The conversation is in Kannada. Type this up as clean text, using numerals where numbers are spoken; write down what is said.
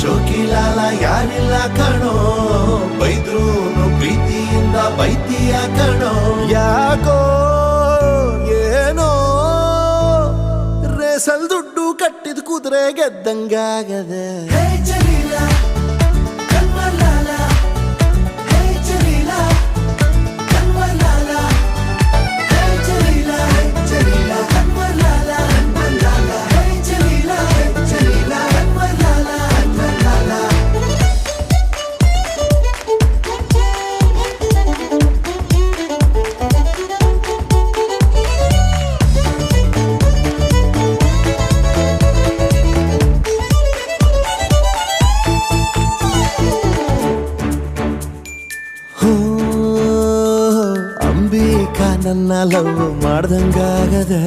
ಶೋಕಿಲಾಲ ಯಾರಿಲ್ಲ ಕಣೋ, ಬೈದ್ರೂನು ಪ್ರೀತಿಯಿಂದ ಬೈತಿಯ ಕಣೋ. ಯಾಕೋ ಏನೋ ರೇಸಲ್ ದುಡ್ಡು ಕಟ್ಟಿದ ಕುದುರೆ ಗೆದ್ದಂಗಾಗದೆ. ಅಂಬಿಕಾ ನನ್ನ ಲವ್ ಮಾಡ್ದಂಗಾಗದೆ.